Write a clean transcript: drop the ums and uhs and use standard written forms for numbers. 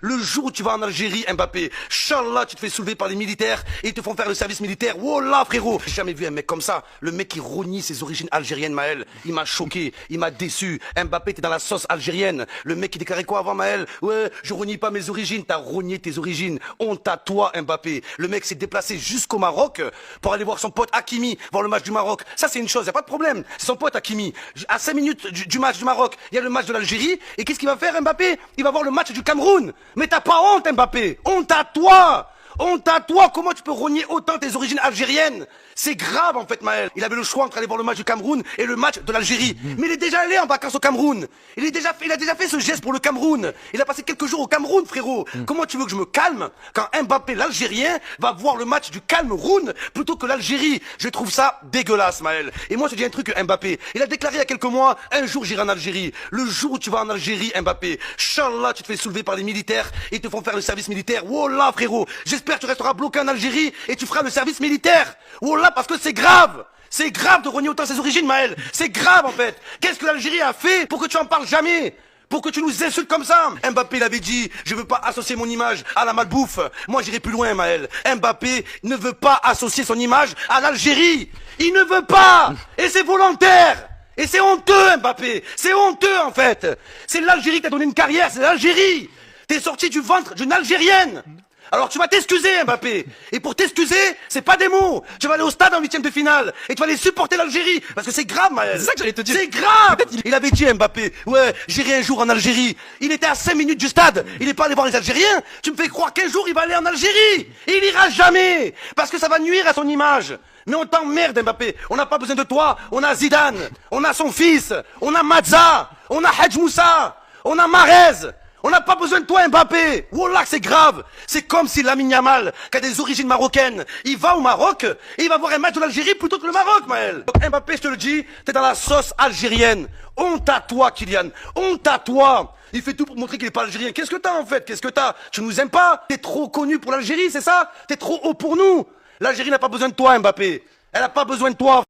Le jour où tu vas en Algérie, Mbappé, Inch'Allah, tu te fais soulever par les militaires et ils te font faire le service militaire. Wallah, frérot. J'ai jamais vu un mec comme ça. Le mec qui renie ses origines algériennes, Maël. Il m'a choqué, il m'a déçu. Mbappé, t'es dans la sauce algérienne. Le mec qui déclarait quoi avant, Maël? Ouais, je renie pas mes origines. T'as renié tes origines. Honte à toi, Mbappé. Le mec s'est déplacé jusqu'au Maroc pour aller voir son pote Hakimi, voir le match du Maroc. Ça, c'est une chose, y a pas de problème. C'est son pote Hakimi. À 5 minutes du match du Maroc, il y a le match de l'Algérie. Et qu'est-ce qu'il va faire, Mbappé? Il va voir le match du Cameroun. Mais t'as pas honte, Mbappé. Honte à toi. Honte à toi. Comment tu peux renier autant tes origines algériennes? C'est grave, en fait, Maël. Il avait le choix entre aller voir le match du Cameroun et le match de l'Algérie. Mais il est déjà allé en vacances au Cameroun. Il a déjà fait ce geste pour le Cameroun. Il a passé quelques jours au Cameroun, frérot. Comment tu veux que je me calme quand Mbappé, l'Algérien, va voir le match du Cameroun plutôt que l'Algérie? Je trouve ça dégueulasse, Maël. Et moi, je te dis un truc, Mbappé. Il a déclaré il y a quelques mois, un jour j'irai en Algérie. Le jour où tu vas en Algérie, Mbappé, Inch'Allah, tu te fais soulever par les militaires et ils te font faire le service militaire. Wallah, frérot. J'espère que tu resteras bloqué en Algérie et tu feras le service militaire. Wallah, parce que c'est grave. C'est grave de renier autant ses origines, Maël. C'est grave, en fait. Qu'est-ce que l'Algérie a fait pour que tu en parles jamais? Pour que tu nous insultes comme ça? Mbappé l'avait dit, je veux pas associer mon image à la malbouffe. Moi, j'irai plus loin, Maël. Mbappé ne veut pas associer son image à l'Algérie. Il ne veut pas. Et c'est volontaire. Et c'est honteux, Mbappé. C'est honteux, en fait. C'est l'Algérie qui t'a donné une carrière. C'est l'Algérie. T'es sorti du ventre d'une Algérienne. Alors tu vas t'excuser, Mbappé. Et pour t'excuser, c'est pas des mots. Tu vas aller au stade en 8e de finale et tu vas aller supporter l'Algérie. Parce que c'est grave, Maël. C'est ça que j'allais te dire. C'est grave. Il avait dit, Mbappé, ouais, j'irai un jour en Algérie. Il était à 5 minutes du stade. Il n'est pas allé voir les Algériens. Tu me fais croire qu'un jour il va aller en Algérie. Et il ira jamais. Parce que ça va nuire à son image. Mais on t'emmerde, Mbappé. On n'a pas besoin de toi. On a Zidane. On a son fils. On a Mazza. On a Hadj Moussa. On a Mahrez. On n'a pas besoin de toi, Mbappé. Wallah, c'est grave. C'est comme si Lamine Yamal, qui a des origines marocaines, il va au Maroc et il va voir un match de l'Algérie plutôt que le Maroc, Maël. Donc Mbappé, je te le dis, t'es dans la sauce algérienne. Honte à toi, Kylian. Honte à toi. Il fait tout pour montrer qu'il n'est pas algérien. Qu'est-ce que t'as, en fait? Qu'est-ce que t'as? Tu nous aimes pas? T'es trop connu pour l'Algérie, c'est ça? T'es trop haut pour nous. L'Algérie n'a pas besoin de toi, Mbappé. Elle n'a pas besoin de toi.